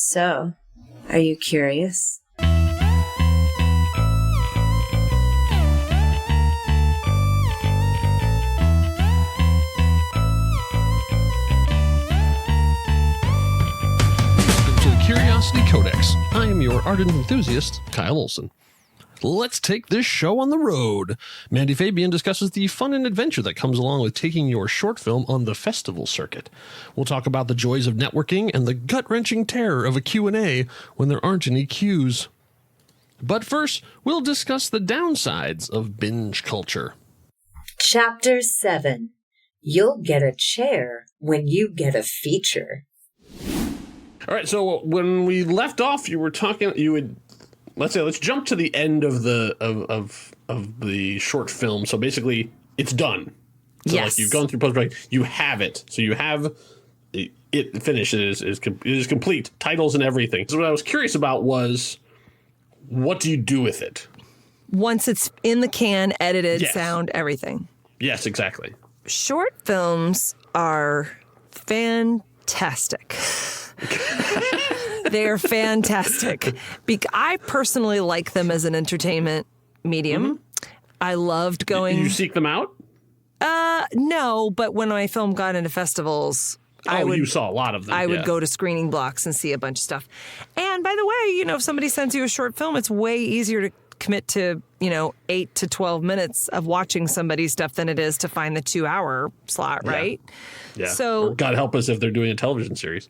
So, are you curious? Curiosity Codex. I am your ardent enthusiast, Kyle Olson. Let's take this show on the road. Mandy Fabian discusses the fun and adventure that comes along with taking your short film on the festival circuit. We'll talk about the joys of networking and the gut-wrenching terror of a Q&A when there aren't any Qs. But first, we'll discuss the downsides of binge culture. Chapter 7. You'll get a chair when you get a feature. All right, so when we left off, you were talking. Let's jump to the end of the of the short film. So basically, it's done. So yes. Like you've gone through post-production, you have it. So you have it finished. It is complete. Titles and everything. So what I was curious about was, what do you do with it once it's in the can, edited, yes. Sound, everything? Yes, exactly. Short films are fantastic. They're fantastic. I personally like them as an entertainment medium. Mm-hmm. I loved going. You seek them out? No, but when my film got into festivals, you saw a lot of them. I would go to screening blocks and see a bunch of stuff. And by the way, if somebody sends you a short film, it's way easier to commit to, 8 to 12 minutes of watching somebody's stuff than it is to find the 2-hour slot, right? Yeah. So or God help us if they're doing a television series.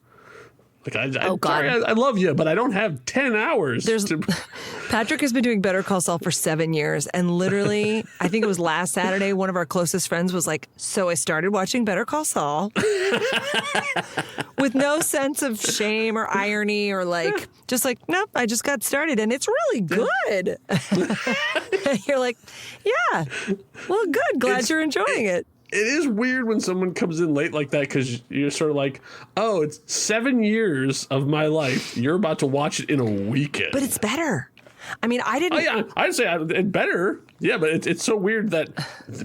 Like God. I love you, but I don't have 10 hours. Patrick has been doing Better Call Saul for 7 years, and literally, I think it was last Saturday, one of our closest friends was like, "So I started watching Better Call Saul," with no sense of shame or irony or just like, nope, I just got started, and it's really good. You're like, yeah, well, good, glad you're enjoying it. It is weird when someone comes in late like that because you're sort of like, oh, it's 7 years of my life. You're about to watch it in a weekend. But it's better. I mean, I didn't. Oh, yeah, I'd say it's better. Yeah, but it's so weird that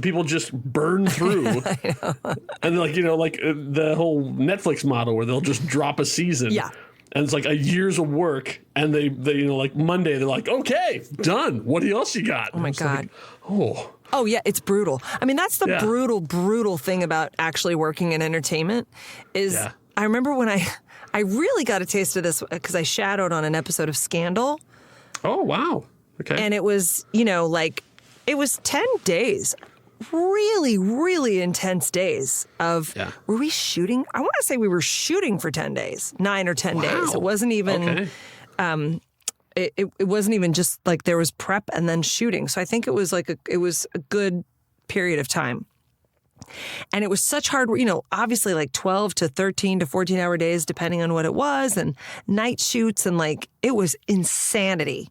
people just burn through. And the whole Netflix model where they'll just drop a season. Yeah. And it's like a year's of work. And they Monday, they're like, okay, done. What else you got? Oh, my God. Like, Oh, yeah, it's brutal. I mean, that's the brutal thing about actually working in entertainment is I remember when I really got a taste of this because I shadowed on an episode of Scandal. Oh, wow. Okay. And it was, it was 10 days, really, really intense days of, were we shooting? I want to say we were shooting for 10 days, 9 or 10 days. It wasn't even, It wasn't even just like there was prep and then shooting. So I think it was it was a good period of time. And it was such hard, obviously like 12 to 13 to 14 hour days, depending on what it was, and night shoots, and it was insanity.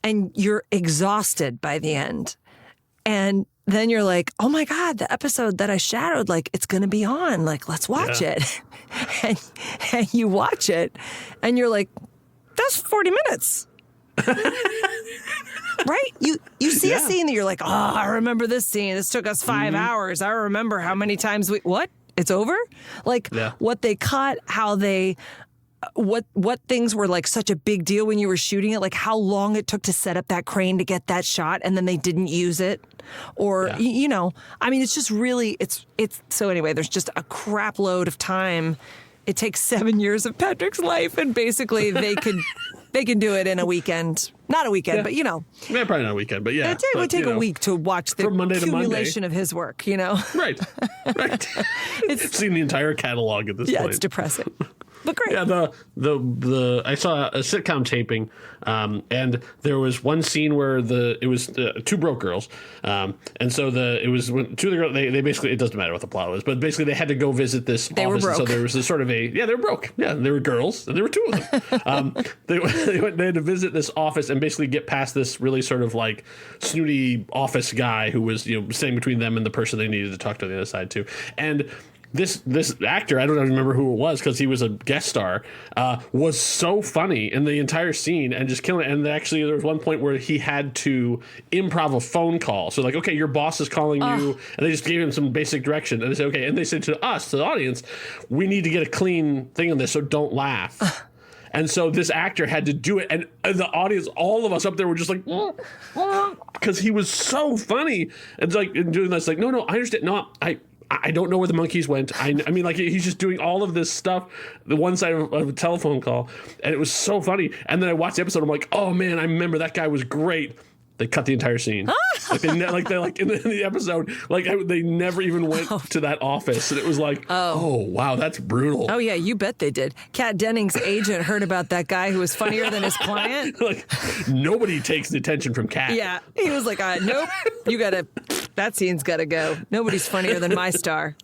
And you're exhausted by the end. And then you're like, oh my God, the episode that I shadowed, it's going to be on. Let's watch it. And you watch it and you're like, that's 40 minutes. Right? You see a scene that you're like, oh, I remember this scene. This took us 5 hours. I remember how many times what? It's over? What they cut, how they, what things were such a big deal when you were shooting it, how long it took to set up that crane to get that shot and then they didn't use it. Or, I mean, it's just really, it's, so anyway, there's just a crap load of time. It takes 7 years of Patrick's life, and basically they can do it in a weekend. Not a weekend, but Yeah, probably not a weekend, but yeah. It would take a week to watch the accumulation of his work, Right. It's seen the entire catalog at this point. Yeah, it's depressing. But great. Yeah, the I saw a sitcom taping, and there was one scene where it was two broke girls, and so it was when two of the girls they basically, it doesn't matter what the plot was, but basically they had to go visit this they office. Were broke. And so there was this sort of they were broke. Yeah, and they were girls, and there were two of them. They had to visit this office and basically get past this really sort of snooty office guy who was standing between them and the person they needed to talk to on the other side too, and. This actor, I don't even remember who it was because he was a guest star, was so funny in the entire scene and just killing it. And actually, there was one point where he had to improv a phone call. So okay, your boss is calling you, and they just gave him some basic direction. And they said, okay, and they said to us, to the audience, we need to get a clean thing on this, so don't laugh. And so this actor had to do it, and the audience, all of us up there were just like, because he was so funny. And like and doing this, like, no, I understand. No, I don't know where the monkeys went. I mean, like, he's just doing all of this stuff, the one side of a telephone call, and it was so funny. And then I watched the episode, I'm like, oh man, I remember that guy was great. They cut the entire scene. Like in the episode, like they never even went to that office, and it was like, oh wow, that's brutal. Oh yeah, you bet they did. Kat Dennings' agent heard about that guy who was funnier than his client. Like nobody takes the attention from Kat. Yeah, he was like, nope, that scene's gotta go. Nobody's funnier than my star.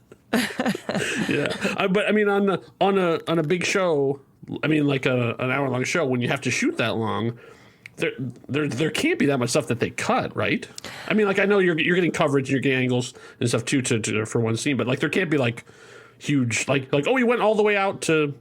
Yeah, but I mean, on a big show, I mean, like an hour-long show, when you have to shoot that long. There can't be that much stuff that they cut, right? I mean, like, I know you're getting coverage, you're getting angles and stuff too for one scene, but like there can't be like huge like oh, he went all the way out to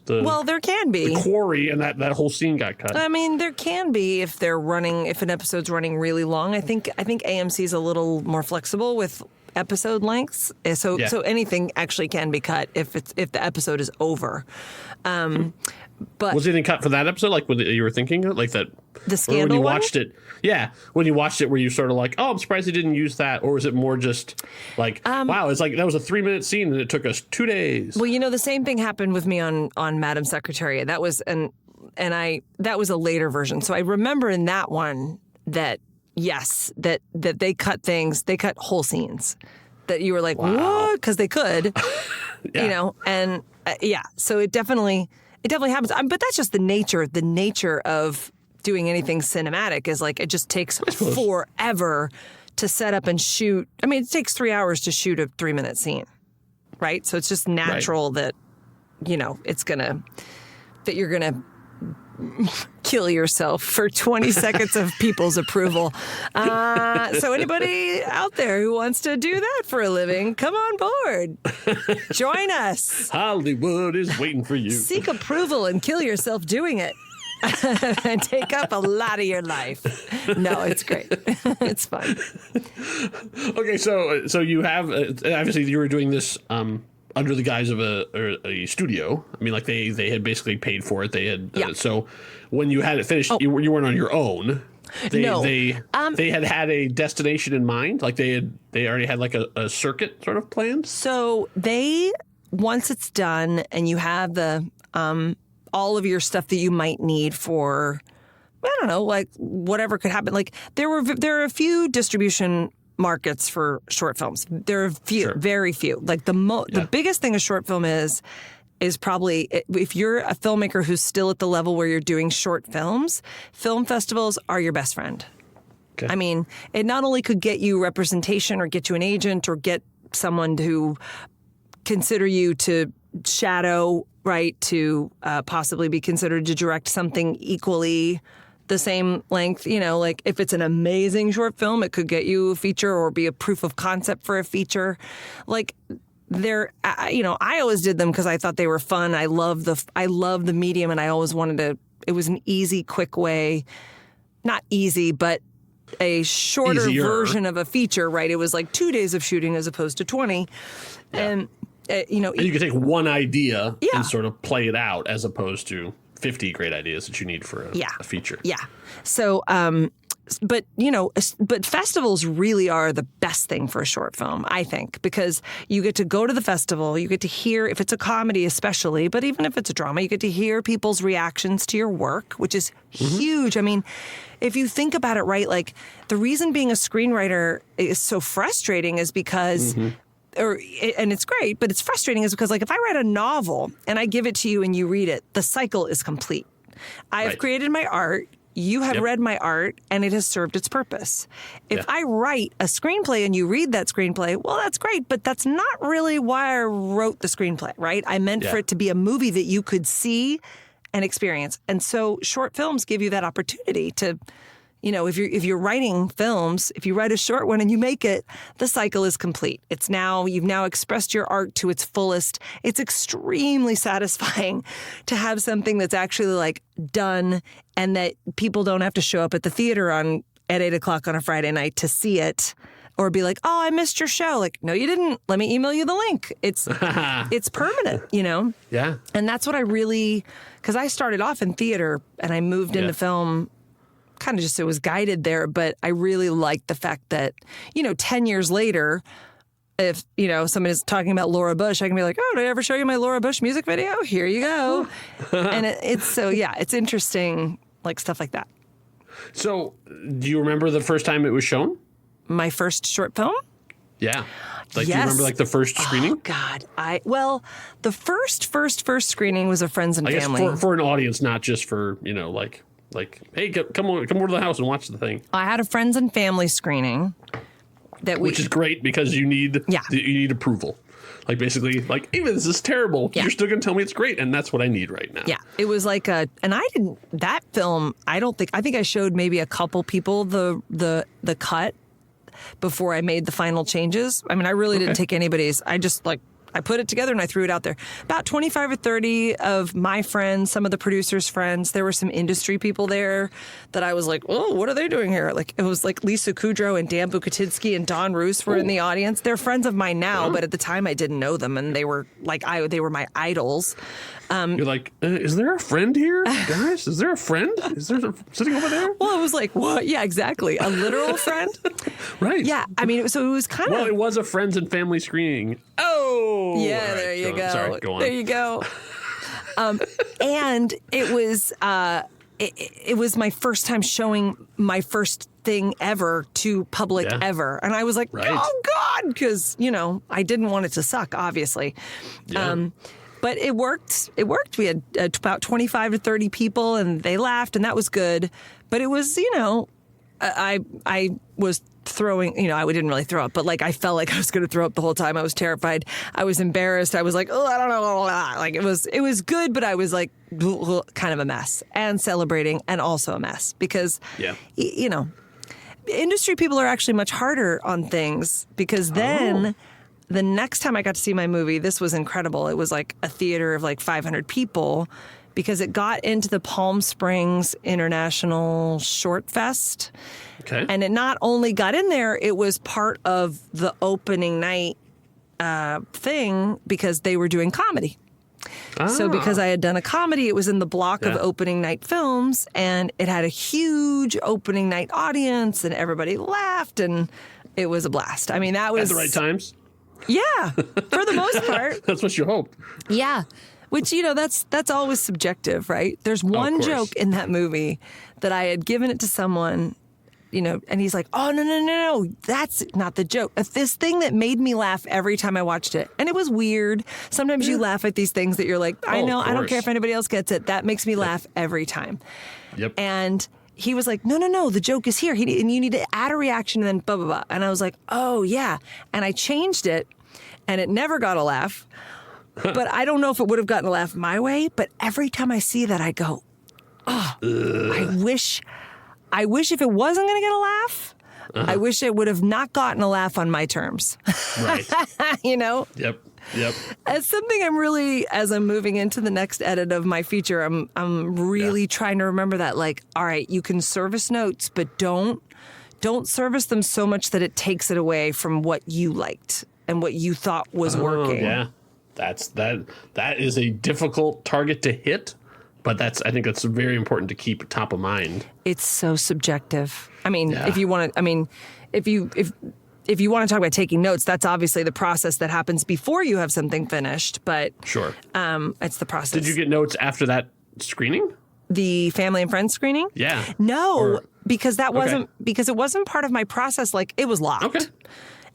there can be the quarry, and that whole scene got cut. I mean, there can be if an episode's running really long. I think AMC's a little more flexible with episode lengths, so anything actually can be cut if the episode is over. But was anything cut for that episode? Like what you were thinking of? Like that the scandal when you one? watched it? Yeah, when you watched it, were you sort of like, oh, I'm surprised they didn't use that, or was it more just like, wow, it's like that was a 3-minute scene and it took us 2 days? Well, the same thing happened with me on Madam Secretary. That was that was a later version. So I remember in that one that yes, that they cut things, they cut whole scenes that you were like, what? Because they could, and so it definitely happens. But that's just the nature of doing anything cinematic is like it just takes forever to set up and shoot. I mean, it takes 3 hours to shoot a 3-minute scene, right? So it's just natural that, that you're going to kill yourself for 20 seconds of people's approval. So anybody out there who wants to do that for a living, come on board. Join us. Hollywood is waiting for you. Seek approval and kill yourself doing it. And take up a lot of your life. No, it's great. It's fun. Okay, so you have obviously you were doing this under the guise of a studio. I mean, like they had basically paid for it. They had so when you had it finished, you weren't on your own. They had a destination in mind. Like they already had like a circuit sort of planned. So once it's done and you have the all of your stuff that you might need for, I don't know, like whatever could happen. Like there are a few distribution markets for short films. There are very few. Like the biggest thing a short film is probably if you're a filmmaker who's still at the level where you're doing short films, film festivals are your best friend. Okay. I mean, it not only could get you representation or get you an agent or get someone to consider you to shadow, right, to possibly be considered to direct something equally the same length. Like if it's an amazing short film, it could get you a feature or be a proof of concept for a feature. Like I always did them because I thought they were fun. I love the medium, and I always wanted to. It was an easy, quick way, not easy, but a shorter version of a feature. Right? It was like 2 days of shooting as opposed to 20, and. And you could take one idea and sort of play it out as opposed to 50 great ideas that you need for a feature. Yeah. So, but festivals really are the best thing for a short film, I think, because you get to go to the festival, you get to hear, if it's a comedy especially, but even if it's a drama, you get to hear people's reactions to your work, which is huge. I mean, if you think about it, right, like the reason being a screenwriter is so frustrating is because and it's great, but it's frustrating is because, like, if I write a novel and I give it to you and you read it, the cycle is complete. I have created my art, you have read my art, and it has served its purpose. If I write a screenplay and you read that screenplay, well, that's great, but that's not really why I wrote the screenplay, right? I meant for it to be a movie that you could see and experience. And so short films give you that opportunity to... if you're writing films, if you write a short one and you make it, the cycle is complete. You've now expressed your art to its fullest. It's extremely satisfying to have something that's actually like done and that people don't have to show up at the theater at 8:00 on a Friday night to see it or be like, oh, I missed your show. Like, no, you didn't. Let me email you the link. It's permanent, Yeah. And that's what I really because I started off in theater and I moved into film kind of just, it was guided there. But I really liked the fact that, 10 years later, if, somebody's talking about Laura Bush, I can be like, oh, did I ever show you my Laura Bush music video? Here you go. And it's interesting, like stuff like that. So do you remember the first time it was shown? My first short film? Yeah. Yes. Do you remember the first screening? Oh, God. The first screening was a friends and family. I guess for an audience, not just for, hey, come over to the house and watch the thing. I had a friends and family screening. Which is great because you need approval. Like basically, even this is terrible, you're still going to tell me it's great, and that's what I need right now. Yeah, it was like that film, I think I showed maybe a couple people the cut before I made the final changes. I mean, I really didn't take anybody's. I just I put it together and I threw it out there. About 25 or 30 of my friends, some of the producers' friends, there were some industry people there that I was like, oh, what are they doing here? It was like Lisa Kudrow and Dan Bukatinsky and Don Roos were in the audience. They're friends of mine now, but at the time I didn't know them, and they were they were my idols. You're like, is there a friend here, guys? Is there a friend? Is there sitting over there? Well, it was like, what? Yeah, exactly. A literal friend? Right. Yeah. I mean, so it was kind of... Well, it was a friends and family screening. Oh! Yeah, right, there you go. Sorry, go on. There you go. And it was... It was my first time showing my first thing ever to public ever. And I was like, oh, God, because, I didn't want it to suck, obviously. Yeah. But it worked. It worked. We had about 25 to 30 people, and they laughed, and that was good. But it was, I was throwing, I didn't really throw up, but I felt like I was going to throw up the whole time. I was terrified. I was embarrassed. I was like, oh, I don't know. It was good, but I was kind of a mess, and celebrating, and also a mess because, industry people are actually much harder on things because then... The next time I got to see my movie, this was incredible. It was like a theater of 500 people because it got into the Palm Springs International Short Fest. Okay. And it not only got in there, it was part of the opening night thing because they were doing comedy. So because I had done a comedy, it was in the block of opening night films, and it had a huge opening night audience, and everybody laughed, and it was a blast. I mean, that was... At the right times? Yeah, for the most part. That's what you hoped. Yeah, which, that's always subjective, right? There's one joke in that movie that I had given it to someone, and he's like, oh, no, that's not the joke. It's this thing that made me laugh every time I watched it. And it was weird. Sometimes you laugh at these things that you're like, I know, I don't care if anybody else gets it. That makes me laugh every time. Yep. And... he was like, no, the joke is here. And you need to add a reaction and then blah, blah, blah. And I was like, oh, yeah. And I changed it, and it never got a laugh. But I don't know if it would have gotten a laugh my way. But every time I see that, I go, oh, I wish if it wasn't going to get a laugh, I wish it would have not gotten a laugh on my terms. Right. Yep. It's something I'm really, as I'm moving into the next edit of my feature, I'm really trying to remember that, all right, you can service notes, but don't service them so much that it takes it away from what you liked and what you thought was working. Yeah, that is a difficult target to hit, but I think that's very important to keep top of mind. It's so subjective. I mean, if you want to, if you want to talk about taking notes, that's obviously the process that happens before you have something finished. But sure, it's the process. Did you get notes after that screening? The family and friends screening? Yeah. No, because that wasn't because it wasn't part of my process. It was locked. Okay.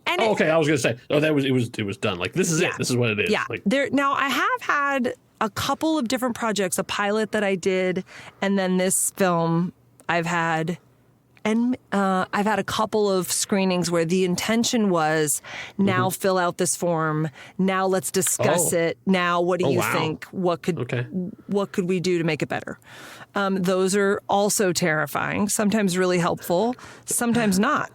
And I was going to say, it was done. This is it. This is what it is. Yeah. Now I have had a couple of different projects, a pilot that I did, and then this film I've had. And I've had a couple of screenings where the intention was, now fill out this form. Now let's discuss it. Now, what do you think? What could we do to make it better? Those are also terrifying. Sometimes really helpful. Sometimes not,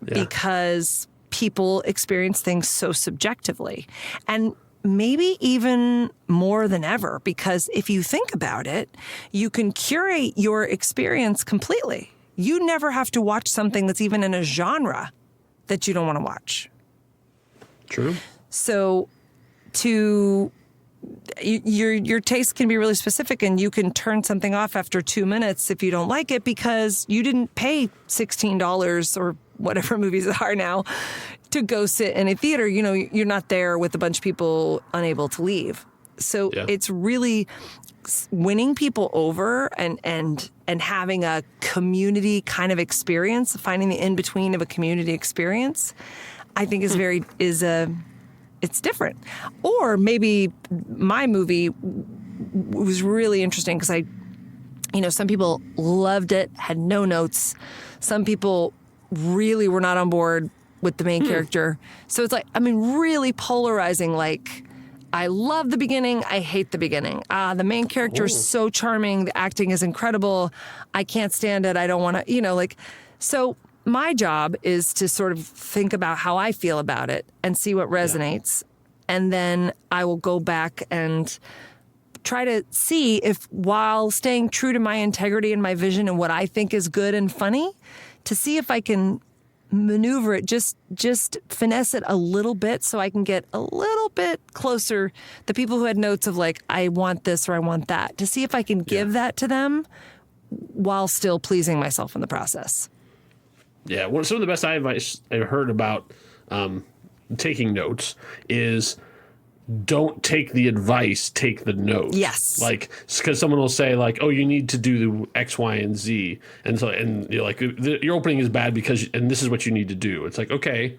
because people experience things so subjectively, and maybe even more than ever. Because if you think about it, you can curate your experience completely. You never have to watch something that's even in a genre that you don't want to watch. True. So to your taste can be really specific, and you can turn something off after 2 minutes if you don't like it because you didn't pay $16 or whatever movies are now to go sit in a theater. You know, you're not there with a bunch of people unable to leave. So it's really winning people over and having a community kind of experience, finding the in-between of a community experience, I think it's different. Or maybe my movie was really interesting because some people loved it, had no notes. Some people really were not on board with the main character. So it's really polarizing. Like, I love the beginning. I hate the beginning. The main character is so charming. The acting is incredible. I can't stand it. I don't want to, so my job is to sort of think about how I feel about it and see what resonates. Yeah. And then I will go back and try to see if, while staying true to my integrity and my vision and what I think is good and funny, to see if I can maneuver it, just finesse it a little bit so I can get a little bit closer. The people who had notes of like, I want this or I want that, to see if I can give that to them while still pleasing myself in the process. Yeah, some of the best advice I've heard about taking notes is don't take the advice, take the note. Yes. Like, because someone will say like, oh, you need to do X, Y, and Z. And you're like, your opening is bad because, and this is what you need to do. It's like, okay,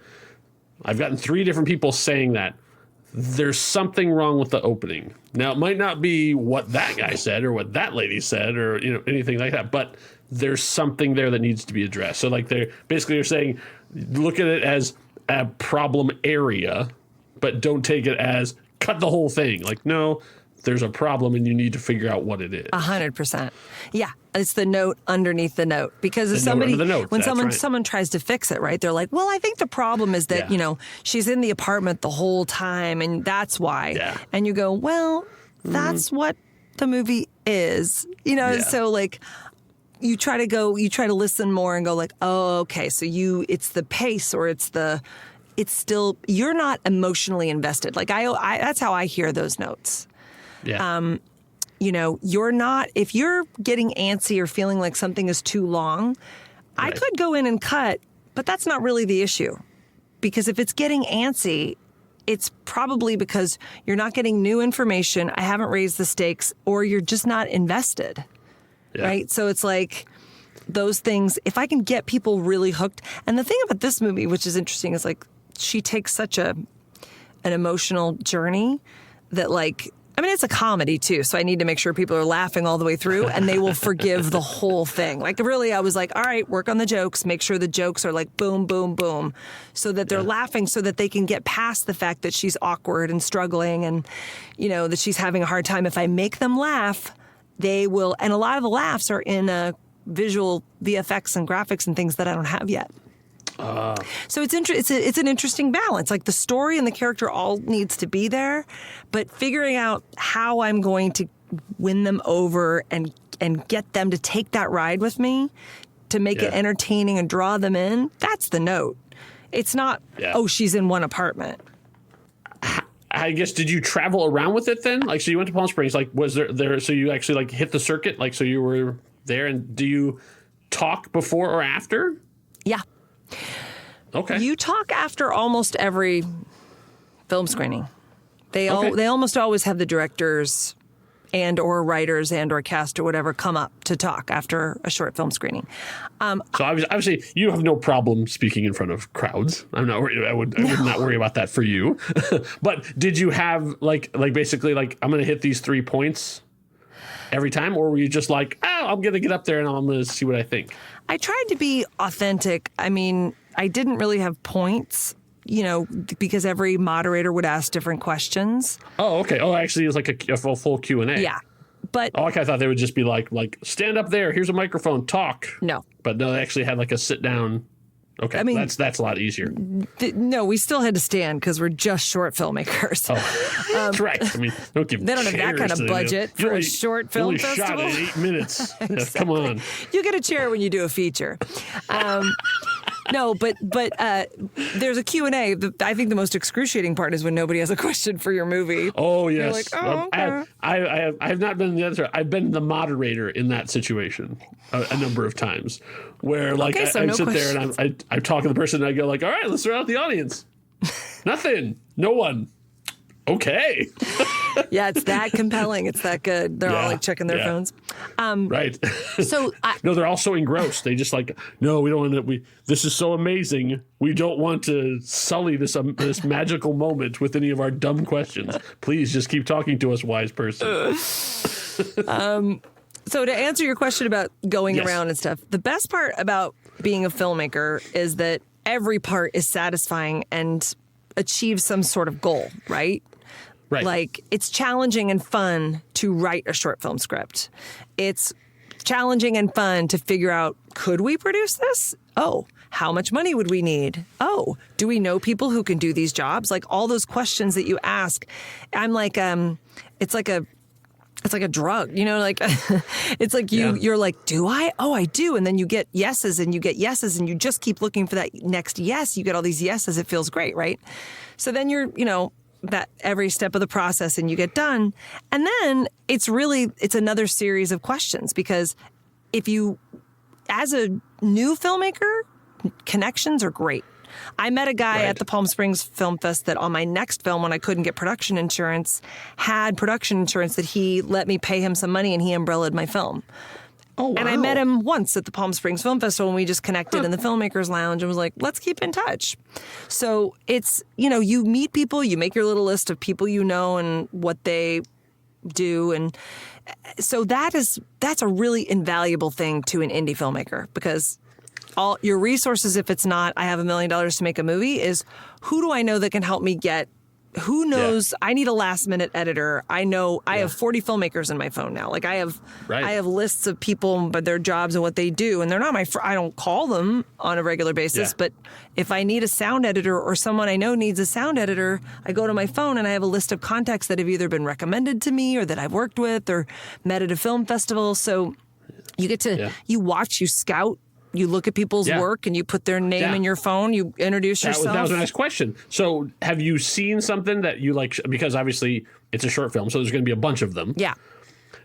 I've gotten 3 different people saying that. There's something wrong with the opening. Now, it might not be what that guy said or what that lady said or, anything like that, but there's something there that needs to be addressed. So like they're saying, look at it as a problem area, but don't take it as cut the whole thing. Like, no, there's a problem and you need to figure out what it is. 100%. Yeah. It's the note underneath the note. Because if someone tries to fix it, right, they're like, well, I think the problem is that, she's in the apartment the whole time and that's why. Yeah. And you go, well, that's what the movie is. So like, you try to listen more and go like, oh, okay, so it's the pace or it's still, you're not emotionally invested. Like I that's how I hear those notes. Yeah. You're not, if you're getting antsy or feeling like something is too long, right. I could go in and cut, but that's not really the issue. Because if it's getting antsy, it's probably because you're not getting new information, I haven't raised the stakes, or you're just not invested. Yeah. Right? So it's like those things, if I can get people really hooked. And the thing about this movie, which is interesting, is like she takes such an emotional journey that it's a comedy too. So I need to make sure people are laughing all the way through and they will forgive the whole thing. Like really, I was like, all right, work on the jokes, make sure the jokes are like boom, boom, boom, so that they're laughing so that they can get past the fact that she's awkward and struggling and, that she's having a hard time. If I make them laugh, they will, and a lot of the laughs are in visual VFX and graphics and things that I don't have yet. So it's an interesting balance. Like the story and the character all needs to be there, but figuring out how I'm going to win them over and get them to take that ride with me to make it entertaining and draw them in, that's the note. It's not, oh, she's in one apartment. I guess, did you travel around with it then? Like, so you went to Palm Springs, like, was there, so you actually like hit the circuit? Like, so you were there, and do you talk before or after? Yeah. Okay. You talk after almost every film screening. They almost always have the directors and or writers and or cast or whatever come up to talk after a short film screening. So obviously you have no problem speaking in front of crowds. I'm not worried. I would not worry about that for you. But did you have like basically like, I'm going to hit these 3 points every time, or were you just like, oh, I'm going to get up there and I'm going to see what I think? I tried to be authentic. I mean, I didn't really have points, because every moderator would ask different questions. Oh, okay. Oh, actually, it's like a full Q&A. Yeah. But I thought they would just be like stand up there, here's a microphone, talk. No. But no, they actually had like a sit down. Okay, I mean, that's a lot easier. No, we still had to stand because we're just short filmmakers. Oh, correct. I mean, they don't have that kind of budget for a short film festival. You only shot it 8 minutes. Exactly. Come on. You get a chair when you do a feature. No, but there's a Q&A. I think the most excruciating part is when nobody has a question for your movie. Oh, yes. You're like, oh, okay. I have not been the other. I've been the moderator in that situation a number of times where like Okay, so I no sit there and I talk to the person and I go like, all right, let's throw out the audience. Nothing. No one. Okay. Yeah, it's that compelling. It's that good. They're all like checking their phones. Right. So no, they're all so engrossed. They just like, no, we don't want to. This is so amazing. We don't want to sully this magical moment with any of our dumb questions. Please just keep talking to us, wise person. So to answer your question about going around and stuff, the best part about being a filmmaker is that every part is satisfying and achieves some sort of goal, right? Right. Like, it's challenging and fun to write a short film script. It's challenging and fun to figure out, could we produce this? Oh, how much money would we need? Oh, do we know people who can do these jobs? Like, all those questions that you ask. I'm like, it's like a drug, you know, like it's like you're like, do I? Oh, I do. And then you get yeses and you get yeses and you just keep looking for that next yes. You get all these yeses. It feels great, right? So then you're, that every step of the process and you get done. And then it's another series of questions because as a new filmmaker, connections are great. I met a guy at the Palm Springs Film Fest that on my next film, when I couldn't get production insurance, had production insurance that he let me pay him some money and he umbrellaed my film. Oh, wow. And I met him once at the Palm Springs Film Festival and we just connected in the Filmmakers Lounge and was like, let's keep in touch. So it's, you meet people, you make your little list of people you know and what they do. And so that's a really invaluable thing to an indie filmmaker because all your resources, if it's not, I have $1 million to make a movie, is who do I know that can help me get, who knows, I need a last minute editor. I know I have 40 filmmakers in my phone now. Like I have lists of people, but their jobs and what they do. And they're not I don't call them on a regular basis, but if I need a sound editor or someone I know needs a sound editor, I go to my phone and I have a list of contacts that have either been recommended to me or that I've worked with or met at a film festival. So you get to, you watch, you scout, you look at people's work and you put their name in your phone. You introduce yourself. That was my next question. So have you seen something that you like? Because obviously it's a short film, so there's going to be a bunch of them. Yeah.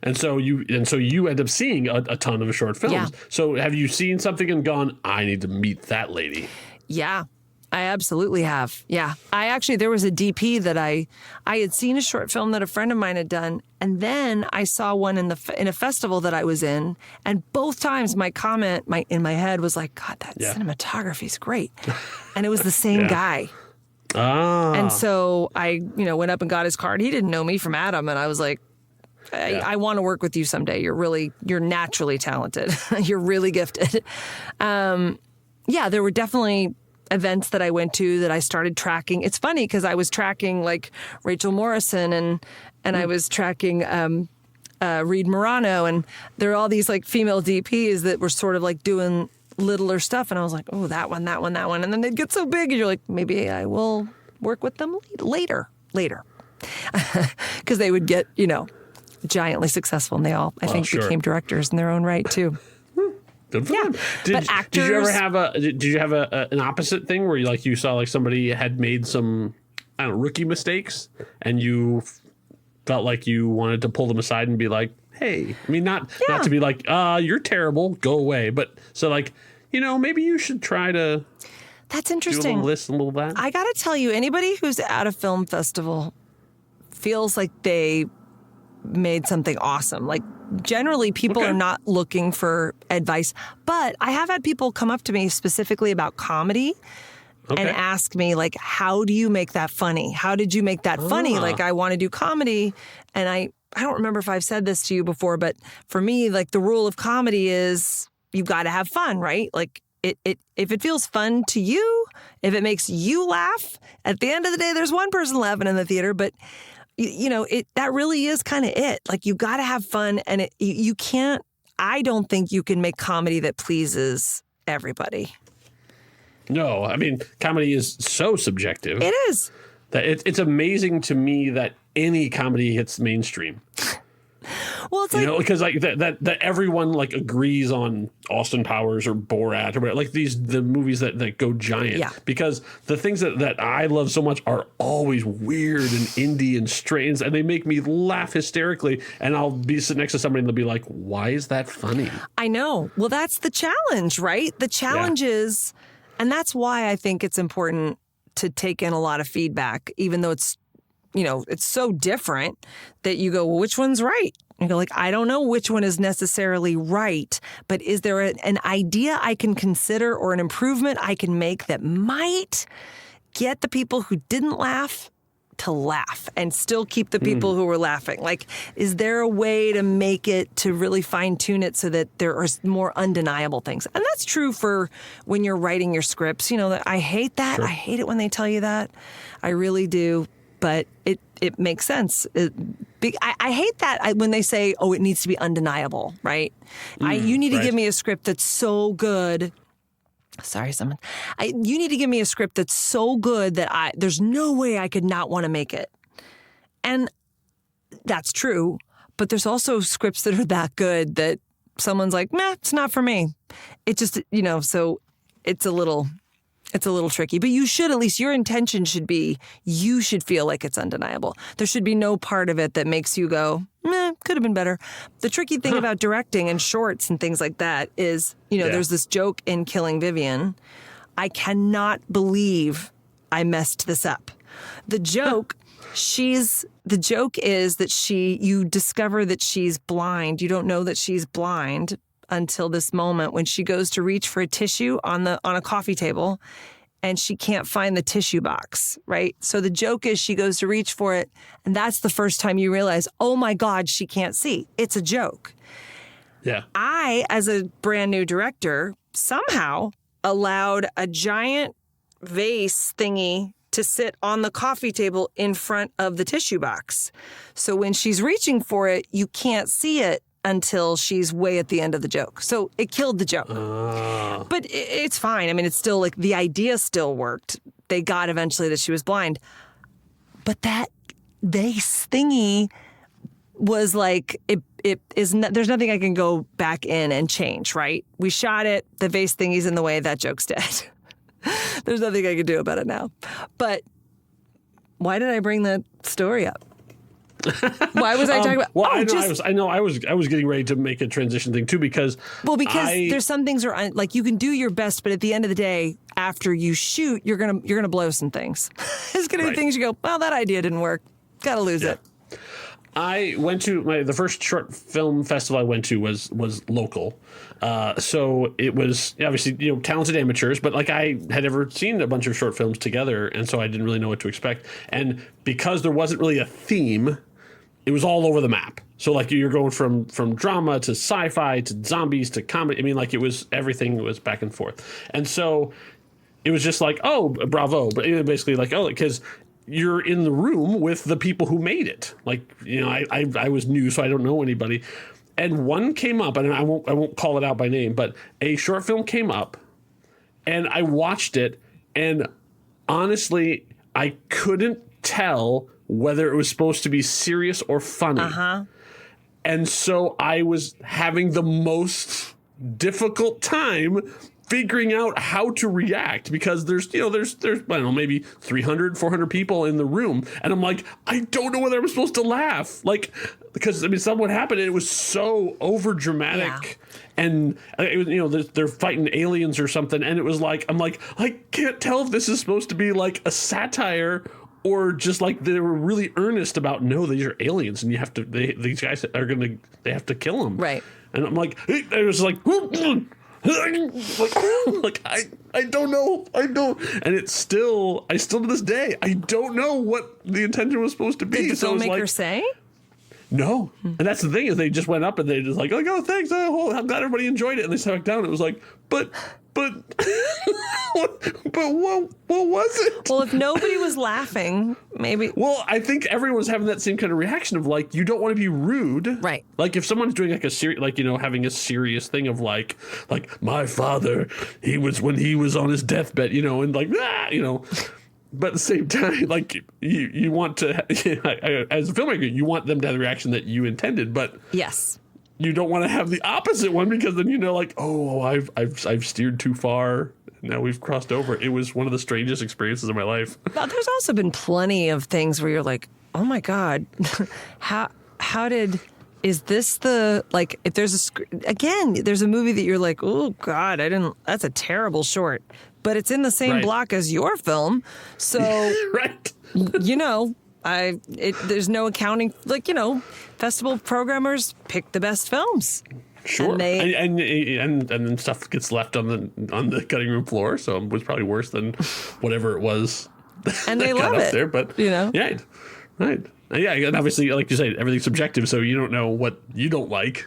And so you end up seeing a ton of short films. Yeah. So have you seen something and gone, I need to meet that lady? Yeah. I absolutely have. Yeah. There was a DP that I had seen a short film that a friend of mine had done. And then I saw one in a festival that I was in. And both times my comment in my head was like, God, that cinematography is great. And it was the same guy. Ah. And so I, went up and got his card. He didn't know me from Adam. And I was like, I want to work with you someday. You're naturally talented. You're really gifted. There were definitely events that I went to that I started tracking. It's funny because I was tracking like Rachel Morrison and I was tracking Reed Morano, and there are all these like female DPs that were sort of like doing littler stuff, and I was like, oh, that one, and then they'd get so big, and you're like, maybe I will work with them later, because they would get giantly successful, and they all I think became directors in their own right too. Good for them. But actors, did you ever have an opposite thing where you saw like somebody had made some rookie mistakes and you felt like you wanted to pull them aside and be like, hey, I mean not to be like, you're terrible, go away, but so like, maybe you should try to. That's interesting. Do a little this and a little that. I got to tell you, anybody who's at a film festival feels like they made something awesome. Like generally people are not looking for advice, but I have had people come up to me specifically about comedy and ask me like, how do you make that funny? How did you make that funny? Like I want to do comedy. And I don't remember if I've said this to you before, but for me, like the rule of comedy is you've got to have fun, right? Like if it feels fun to you, if it makes you laugh, at the end of the day, there's one person laughing in the theater, but that really is kind of it. Like you got to have fun, and you can't. I don't think you can make comedy that pleases everybody. No, I mean comedy is so subjective. It is. That it's amazing to me that any comedy hits mainstream. Well, it's because like that everyone like agrees on Austin Powers or Borat or whatever, like the movies that go giant. Yeah. Because the things that I love so much are always weird and indie and strange, and they make me laugh hysterically. And I'll be sitting next to somebody and they'll be like, "Why is that funny?" I know. Well, that's the challenge, right? The challenge is, and that's why I think it's important to take in a lot of feedback, even though it's so different that you go, well, which one's right? You go like, I don't know which one is necessarily right, but is there an idea I can consider or an improvement I can make that might get the people who didn't laugh to laugh and still keep the people who were laughing? Like, is there a way to make it, to really fine tune it so that there are more undeniable things? And that's true for when you're writing your scripts. I hate that. Sure. I hate it when they tell you that. I really do. But it makes sense. I hate that when they say, oh, it needs to be undeniable, right? You need to give me a script that's so good. Sorry, someone. You need to give me a script that's so good that there's no way I could not want to make it. And that's true. But there's also scripts that are that good that someone's like, meh, it's not for me. It just, so it's a little tricky, but you should, at least your intention should be, you should feel like it's undeniable. There should be no part of it that makes you go, meh, could have been better. The tricky thing about directing and shorts and things like that is, there's this joke in Killing Vivian. I cannot believe I messed this up. The joke, the joke is that you discover that she's blind. You don't know that she's blind until this moment when she goes to reach for a tissue on a coffee table and she can't find the tissue box, right? So the joke is she goes to reach for it, and that's the first time you realize, oh my God, she can't see. It's a joke. Yeah. I, as a brand new director, somehow allowed a giant vase thingy to sit on the coffee table in front of the tissue box. So when she's reaching for it, you can't see it until she's way at the end of the joke. So it killed the joke. But it's fine. I mean, it's still like the idea still worked. They got eventually that she was blind. But that vase thingy was like, there's nothing I can go back in and change, right? We shot it. The vase thingy's in the way. That joke's dead. There's nothing I can do about it now. But why did I bring that story up? Why was I talking about? Well, I was getting ready to make a transition thing too because there's some things are like you can do your best, but at the end of the day, after you shoot, you're gonna blow some things. There's gonna be things you go, well, that idea didn't work. Gotta lose it. I went to the first short film festival I went to was local. So it was obviously, talented amateurs, but like I had never seen a bunch of short films together. And so I didn't really know what to expect. And because there wasn't really a theme, it was all over the map. So like you're going from drama to sci-fi to zombies to comedy. I mean, like everything was back and forth. And so it was just like, oh, bravo. But basically like, oh, because you're in the room with the people who made it. Like, I was new, so I don't know anybody. And one came up, and I won't call it out by name, but a short film came up, and I watched it, and honestly, I couldn't tell whether it was supposed to be serious or funny. And so I was having the most difficult time figuring out how to react because there's I don't know, maybe 300, 400 people in the room. And I'm like, I don't know whether I'm supposed to laugh. Like, because something happened and it was so over dramatic. Yeah. And it was, they're fighting aliens or something. And it was like, I'm like, I can't tell if this is supposed to be like a satire or just like they were really earnest about, no, these are aliens and these guys they have to kill them. Right. And I'm like, it was like, like I don't know. And I still to this day, I don't know what the intention was supposed to be. Did the filmmaker say? No. And that's the thing is they just went up and they just like, oh, thanks. I'm glad everybody enjoyed it. And they sat back down. It was like, but what was it? Well, if nobody was laughing, maybe. Well, I think everyone was having that same kind of reaction of like, you don't want to be rude. Right. Like if someone's doing like a serious, like, having a serious thing of like my father, when he was on his deathbed, and like, But at the same time, like you want to, as a filmmaker, you want them to have the reaction that you intended, but yes, you don't want to have the opposite one because then like, oh, I've steered too far. Now we've crossed over. It was one of the strangest experiences of my life. Now, there's also been plenty of things where you're like, oh my God, is this the, like, if there's there's a movie that you're like, oh God, that's a terrible short, but it's in the same block as your film. So, right. There's no accounting, like, festival programmers pick the best films. Sure, and then stuff gets left on the cutting room floor, so it was probably worse than whatever it was. And they love it there, but yeah, right, yeah, and obviously, like you said, everything's subjective, so you don't know what you don't like.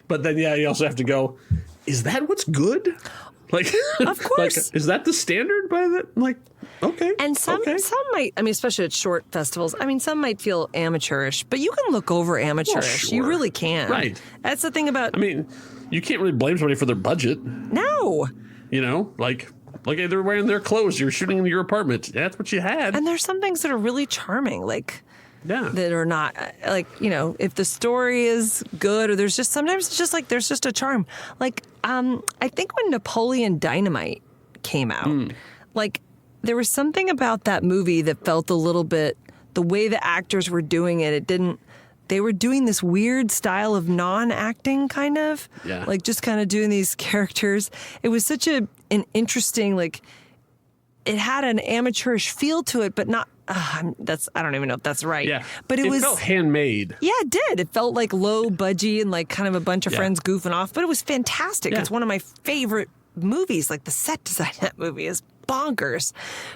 But then, you also have to go, is that what's good? Like, of course, like, is that the standard by that? Like, okay. And some might, especially at short festivals, some might feel amateurish, but you can look over amateurish. Well, sure. You really can. Right. That's the thing about. You can't really blame somebody for their budget. No. Like they're wearing their clothes. You're shooting in your apartment. That's what you had. And there's some things that are really charming, like. Yeah. That are not, like, if the story is good, or sometimes it's just like there's just a charm. Like, I think when Napoleon Dynamite came out, like, there was something about that movie that felt a little bit, the way the actors were doing it, they were doing this weird style of non-acting kind of. Yeah. Like, just kind of doing these characters. It was such an interesting, like, it had an amateurish feel to it, but not. I don't even know if that's right. Yeah, but it felt handmade. Yeah, it did. It felt like low budgie and like kind of a bunch of friends goofing off, but it was fantastic. Yeah. It's one of my favorite movies. Like, the set design of that movie is bonkers.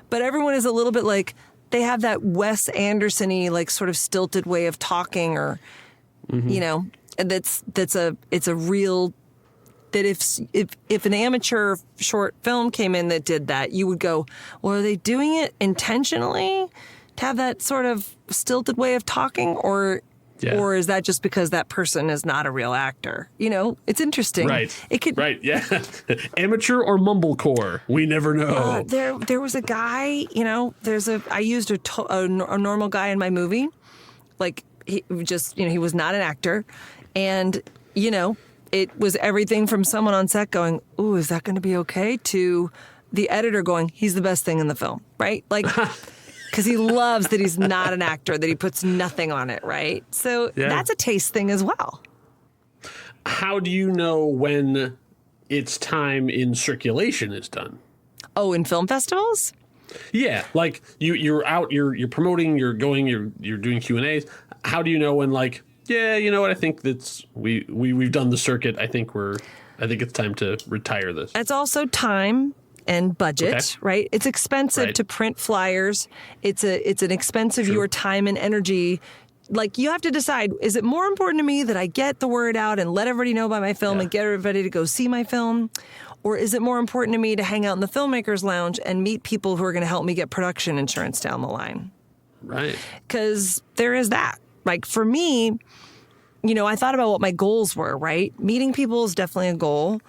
But everyone is a little bit like, they have that Wes Anderson-y, like, sort of stilted way of talking, or it's a real. That if an amateur short film came in that did that, you would go, well, are they doing it intentionally to have that sort of stilted way of talking, or is that just because that person is not a real actor? It's interesting. Right. It could. Right. Yeah. Amateur or mumblecore, we never know. There was a guy. I used a normal guy in my movie, like he was not an actor, and it was everything from someone on set going, ooh, is that going to be okay? To the editor going, he's the best thing in the film, right? Like, because he loves that he's not an actor, that he puts nothing on it, right? So that's a taste thing as well. How do you know when its time in circulation is done? Oh, in film festivals? Yeah, like you're out, you're promoting, you're going, you're doing Q&As. How do you know when, like, yeah, you know what? I think that's we've done the circuit. I think it's time to retire this. It's also time and budget, right? It's expensive to print flyers. It's an expense of your time and energy. Like, you have to decide: is it more important to me that I get the word out and let everybody know about my film and get everybody to go see my film, or is it more important to me to hang out in the filmmakers lounge and meet people who are going to help me get production insurance down the line? Right. Because there is that. Like, for me, I thought about what my goals were, right? Meeting people is definitely a goal.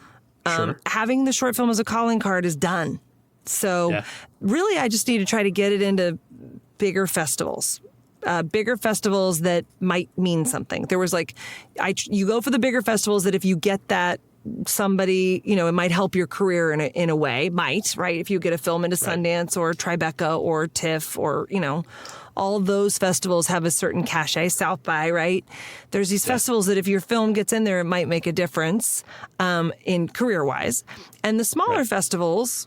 Having the short film as a calling card is done. So really, I just need to try to get it into bigger festivals that might mean something. There was you go for the bigger festivals that if you get that somebody, it might help your career in a way, right? If you get a film into Sundance or Tribeca or TIFF or, all of those festivals have a certain cachet. South by, right? There's these festivals that if your film gets in there, it might make a difference in career-wise. And the smaller festivals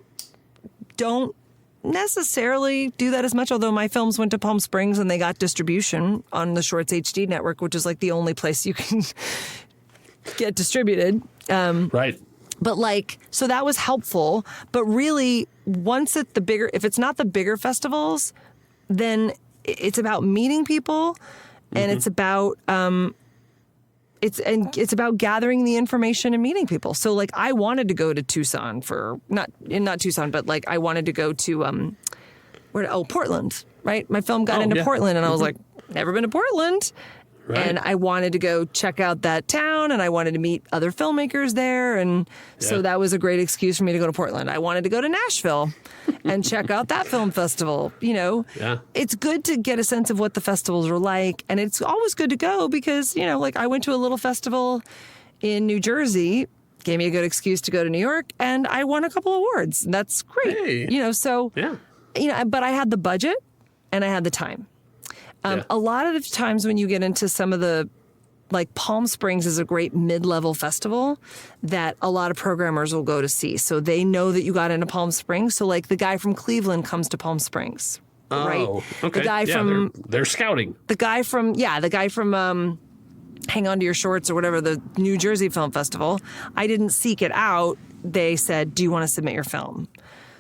don't necessarily do that as much, although my films went to Palm Springs and they got distribution on the Shorts HD network, which is like the only place you can get distributed. Right. But so that was helpful. But really, if it's not the bigger festivals, then it's about meeting people, and it's about it's about gathering the information and meeting people. So I wanted to go to Tucson for not Tucson, but I wanted to go to Portland, right? My film got into Portland, and I was like, never been to Portland. Right. And I wanted to go check out that town, and I wanted to meet other filmmakers there. And so that was a great excuse for me to go to Portland. I wanted to go to Nashville and check out that film festival. It's good to get a sense of what the festivals are like. And it's always good to go because, like I went to a little festival in New Jersey, gave me a good excuse to go to New York, and I won a couple awards. And that's great. Hey. But I had the budget and I had the time. A lot of the times when you get into some of the, like Palm Springs is a great mid-level festival that a lot of programmers will go to see. So they know that you got into Palm Springs. So like the guy from Cleveland comes to Palm Springs, right? Okay. The guy from they're scouting. The guy from Hang On to Your Shorts or whatever, the New Jersey Film Festival. I didn't seek it out. They said, "Do you want to submit your film?"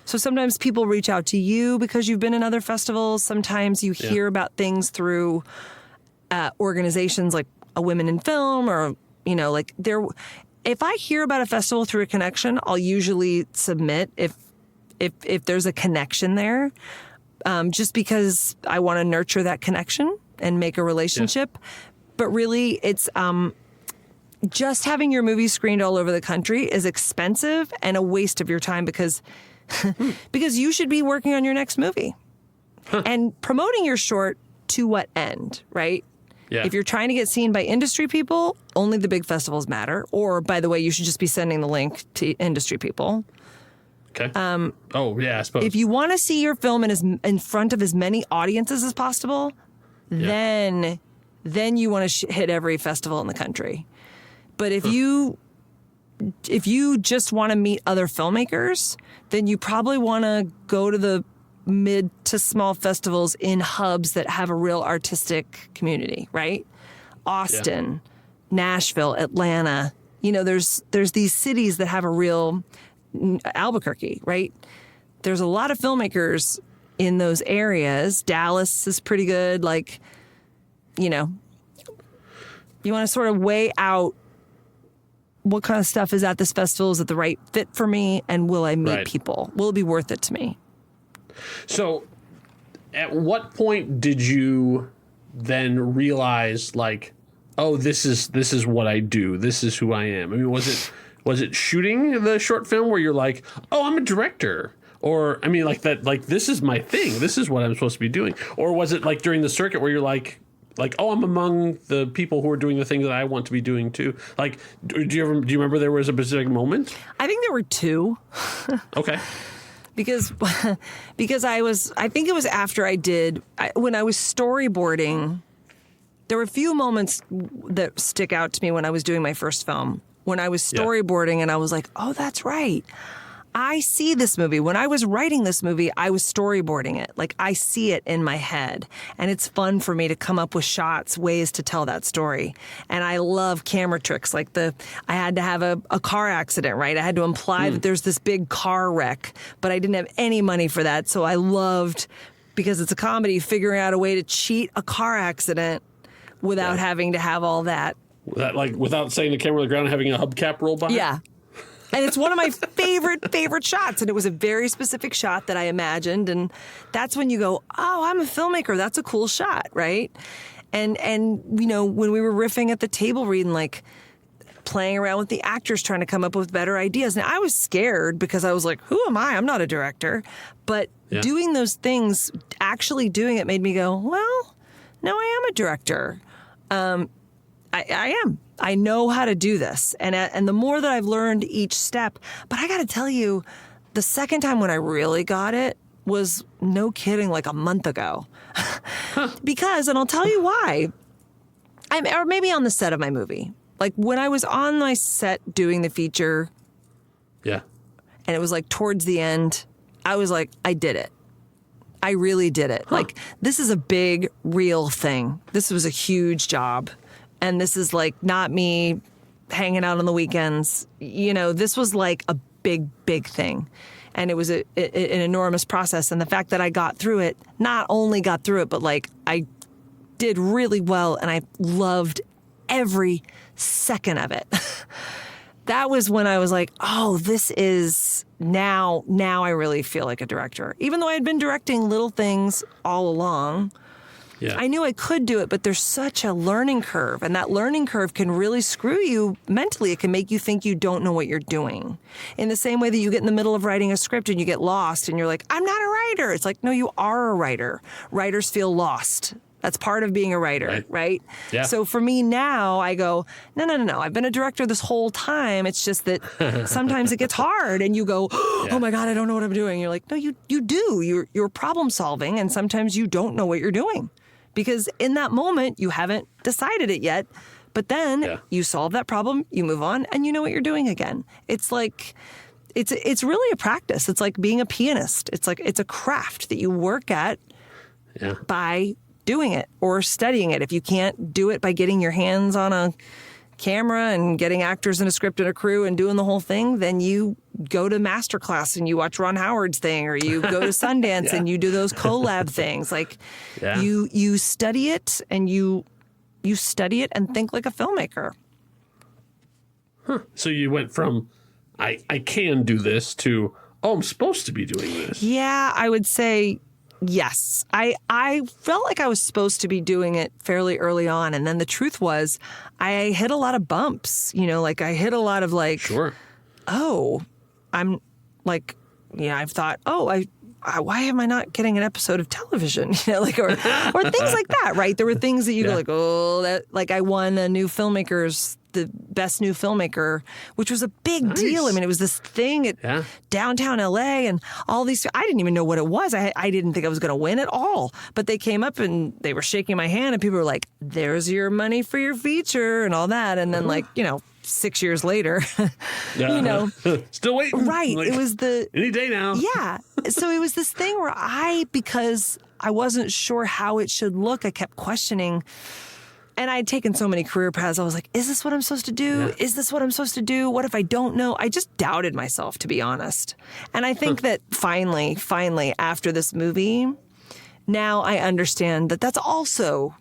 So sometimes people reach out to you because you've been in other festivals. Sometimes you hear about things through organizations like a Women in Film or, if I hear about a festival through a connection, I'll usually submit if there's a connection there, just because I want to nurture that connection and make a relationship. But really, it's just having your movie screened all over the country is expensive and a waste of your time because you should be working on your next movie and promoting your short to what end, right? Yeah. If you're trying to get seen by industry people, only the big festivals matter. Or, by the way, you should just be sending the link to industry people. Okay. I suppose. If you want to see your film in front of as many audiences as possible, then you want to hit every festival in the country. But if you just want to meet other filmmakers, then you probably want to go to the mid to small festivals in hubs that have a real artistic community, right? Austin, Nashville, Atlanta. There's these cities that have a real Albuquerque, right? There's a lot of filmmakers in those areas. Dallas is pretty good. You want to sort of weigh out what kind of stuff is at this festival? Is it the right fit for me? And will I meet people? Will it be worth it to me? So at what point did you then realize this is what I do. This is who I am. I mean, was it shooting the short film where you're like, oh, I'm a director? Or, I mean, this is my thing. This is what I'm supposed to be doing. Or was it during the circuit where you're like, oh, I'm among the people who are doing the things that I want to be doing too. Do you remember there was a specific moment? I think there were two. Okay. Because I think it was after when I was storyboarding, there were a few moments that stick out to me when I was doing my first film. When I was storyboarding and I was like, oh, that's right. I see this movie. When I was writing this movie, I was storyboarding it. I see it in my head. And it's fun for me to come up with shots, ways to tell that story. And I love camera tricks. I had to have a car accident, right? I had to imply that there's this big car wreck, but I didn't have any money for that. So I loved, because it's a comedy, figuring out a way to cheat a car accident without having to have all that. Without setting the camera on the ground and having a hubcap roll by? Yeah. And it's one of my favorite shots. And it was a very specific shot that I imagined. And that's when you go, oh, I'm a filmmaker. That's a cool shot, right? And when we were riffing at the table reading, playing around with the actors, trying to come up with better ideas. And I was scared because I was like, who am I? I'm not a director. But doing those things, actually doing it made me go, well, no, I am a director. I am. I know how to do this. And the more that I've learned each step, but I got to tell you, the second time when I really got it was, no kidding, a month ago. Because, and I'll tell you why, or maybe on the set of my movie. When I was on my set doing the feature. Yeah. And it was towards the end, I was like, I did it. I really did it. Huh. This is a big, real thing. This was a huge job. And this is not me hanging out on the weekends. This was a big, big thing. And it was an enormous process. And the fact that I got through it, not only got through it, but I did really well. And I loved every second of it. That was when I was like, oh, this is now I really feel like a director. Even though I had been directing little things all along. Yeah. I knew I could do it, but there's such a learning curve, and that learning curve can really screw you mentally. It can make you think you don't know what you're doing. In the same way that you get in the middle of writing a script and you get lost and you're like, I'm not a writer. It's like, no, you are a writer. Writers feel lost. That's part of being a writer, right? Yeah. So for me now, I go, no. I've been a director this whole time. It's just that sometimes it gets hard and you go, oh my God, I don't know what I'm doing. You're like, no, you do. You're problem solving, and sometimes you don't know what you're doing because in that moment you haven't decided it yet. But then you solve that problem, you move on, and you know what you're doing again. It's like it's really a practice. It's like being a pianist. It's like it's a craft that you work at by doing it or studying it. If you can't do it by getting your hands on a camera and getting actors and a script and a crew and doing the whole thing, then you go to masterclass and you watch Ron Howard's thing, or you go to Sundance and you do those collab things. Like you study it and you study it and think like a filmmaker. So you went from I can do this to, oh, I'm supposed to be doing this. Yeah, I would say yes. I felt like I was supposed to be doing it fairly early on. And then the truth was I hit a lot of bumps, like I hit a lot of like, I'm like, I've thought, why am I not getting an episode of television? or things like that, right? There were things that you go like, I won a new filmmaker's the best new filmmaker, which was a big deal. I mean, it was this thing at downtown LA and all these, I didn't even know what it was. I didn't think I was going to win at all, but they came up and they were shaking my hand and people were like, there's your money for your feature and all that. And then 6 years later, still waiting. Right. It was any day now. Yeah. So it was this thing where because I wasn't sure how it should look, I kept questioning. And I had taken so many career paths. I was like, is this what I'm supposed to do? Yeah. Is this what I'm supposed to do? What if I don't know? I just doubted myself, to be honest. And I think that finally, after this movie, now I understand that that's also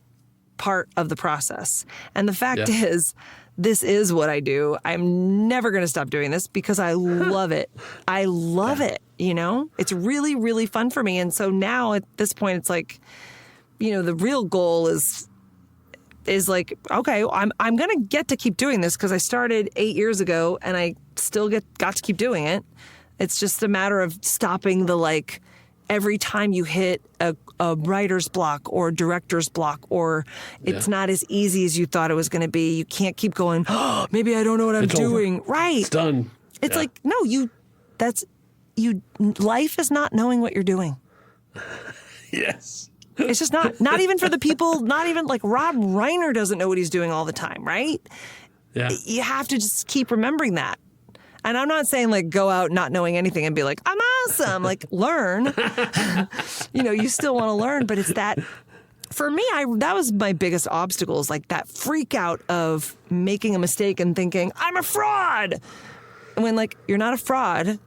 part of the process. And the fact is, this is what I do. I'm never going to stop doing this because I love it. I love it, It's really, really fun for me. And so now at this point, it's like, the real goal is like, okay, I'm going to get to keep doing this because I started 8 years ago and I still got to keep doing it. It's just a matter of stopping the every time you hit a writer's block or director's block or it's not as easy as you thought it was going to be. You can't keep going, maybe I don't know what I'm doing. Over. Right. It's done. It's like, no, life is not knowing what you're doing. Yes. It's just not even for the people, not even like Rob Reiner doesn't know what he's doing all the time, right? Yeah. You have to just keep remembering that. And I'm not saying go out not knowing anything and be like, I'm awesome, learn. You still want to learn, but it's that, for me, that was my biggest obstacle is that freak out of making a mistake and thinking, I'm a fraud. When you're not a fraud,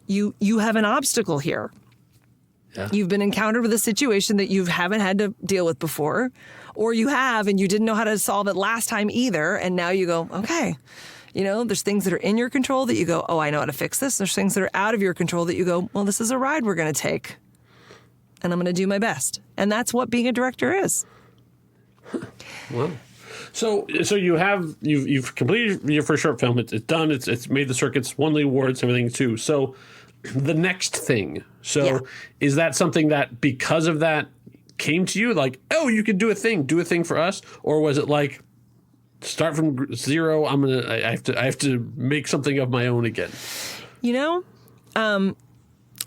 you have an obstacle here. Yeah. You've been encountered with a situation that you haven't had to deal with before, or you have and you didn't know how to solve it last time either. And now you go, okay, there's things that are in your control that you go, oh, I know how to fix this. There's things that are out of your control that you go, well, this is a ride we're going to take and I'm going to do my best. And that's what being a director is. Wow. So you've completed your first short film. It's done. It's made the circuits, won the awards, everything too. So the next thing. So is that something that because of that came to you oh, you could do a thing for us? Or was it start from zero? I have to make something of my own again.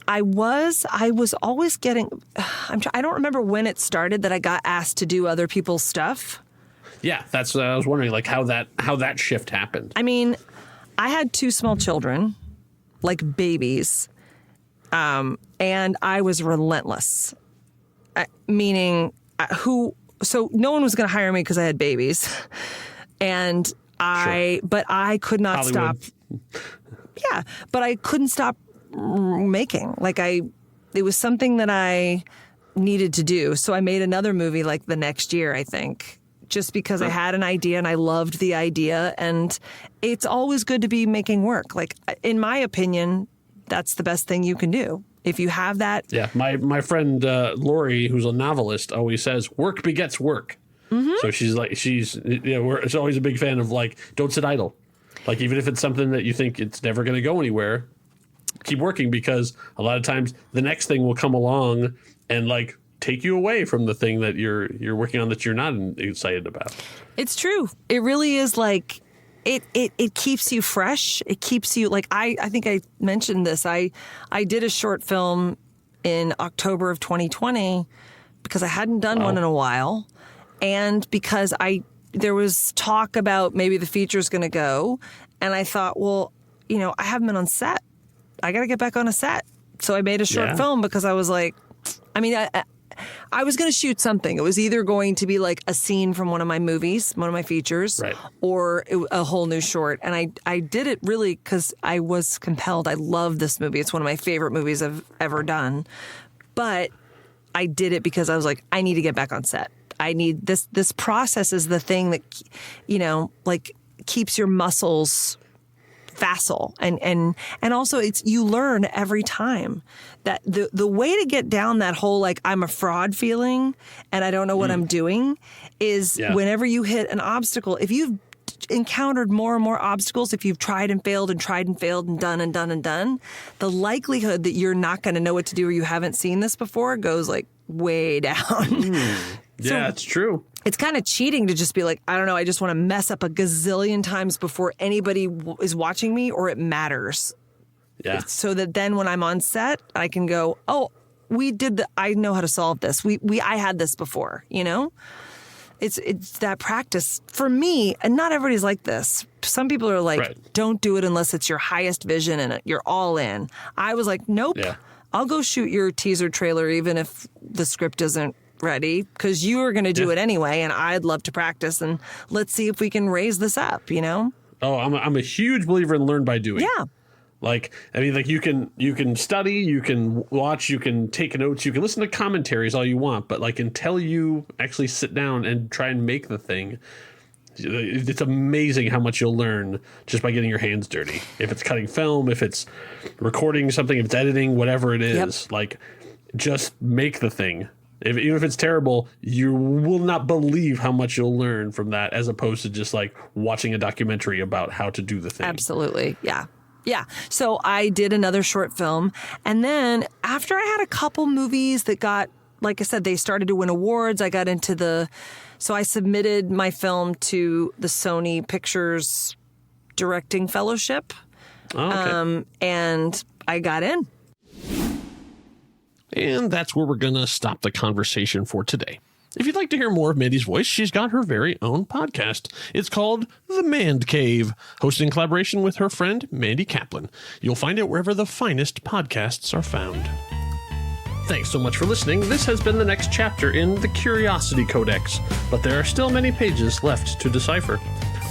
I was always getting, I don't remember when it started that I got asked to do other people's stuff. Yeah. That's what I was wondering, how that shift happened. I mean, I had 2 small children, babies. And I was relentless, meaning so no one was going to hire me because I had babies and but I could not Hollywood. stop. Yeah. But I couldn't stop making it was something that I needed to do. So I made another movie the next year, I think, just because I had an idea and I loved the idea. And it's always good to be making work. In my opinion, that's the best thing you can do. If you have that. Yeah. My friend Lori, who's a novelist, always says work begets work. Mm-hmm. So she's always a big fan of like, don't sit idle. Like, even if it's something that you think it's never going to go anywhere, keep working, because a lot of times the next thing will come along and like take you away from the thing that you're working on that you're not excited about. It's true. It really is like it keeps you fresh. It keeps you like I think I mentioned this. I did a short film in October of 2020 because I hadn't done one in a while, and because there was talk about maybe the feature's going to go, and I thought, well, I haven't been on set. I got to get back on a set. So I made a short film because I was like, I was going to shoot something. It was either going to be like a scene from one of my movies, one of my features, or a whole new short. And I did it really because I was compelled. I love this movie. It's one of my favorite movies I've ever done. But I did it because I was like, I need to get back on set. I need this. This process is the thing that, like keeps your muscles facile, and also you learn every time that the way to get down that whole like I'm a fraud feeling and I don't know what I'm doing is whenever you hit an obstacle. If you've encountered more and more obstacles, if you've tried and failed and done and done and done, the likelihood that you're not going to know what to do or you haven't seen this before goes like way down. Yeah, it's true. It's kind of cheating to just be like, I don't know, I just want to mess up a gazillion times before anybody is watching me or it matters. Yeah. So that then when I'm on set, I can go, oh, I know how to solve this. I had this before, It's that practice for me, and not everybody's like this. Some people are like, don't do it unless it's your highest vision and you're all in. I was like, nope, I'll go shoot your teaser trailer even if the script isn't ready, because you are going to do it anyway, and I'd love to practice, and let's see if we can raise this up, Oh, I'm a huge believer in learn by doing. Yeah. Like, you can study, you can watch, you can take notes, you can listen to commentaries all you want, but like until you actually sit down and try and make the thing, it's amazing how much you'll learn just by getting your hands dirty. If it's cutting film, if it's recording something, if it's editing, whatever it is, like just make the thing. Even if it's terrible, you will not believe how much you'll learn from that, as opposed to just like watching a documentary about how to do the thing. Absolutely. Yeah. Yeah. So I did another short film. And then after I had a couple movies that got, like I said, they started to win awards, I got into so I submitted my film to the Sony Pictures Directing Fellowship. Oh, okay. And I got in. And that's where we're going to stop the conversation for today. If you'd like to hear more of Mandy's voice, she's got her very own podcast. It's called The Mand Cave, hosted in collaboration with her friend, Mandy Kaplan. You'll find it wherever the finest podcasts are found. Thanks so much for listening. This has been the next chapter in the Curiosity Codex, but there are still many pages left to decipher.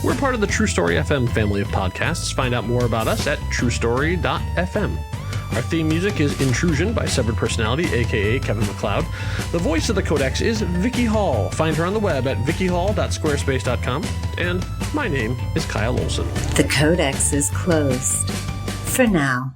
We're part of the True Story FM family of podcasts. Find out more about us at truestory.fm. Our theme music is Intrusion by Severed Personality, a.k.a. Kevin MacLeod. The voice of the Codex is Vicky Hall. Find her on the web at vickyhall.squarespace.com. And my name is Kyle Olson. The Codex is closed. For now.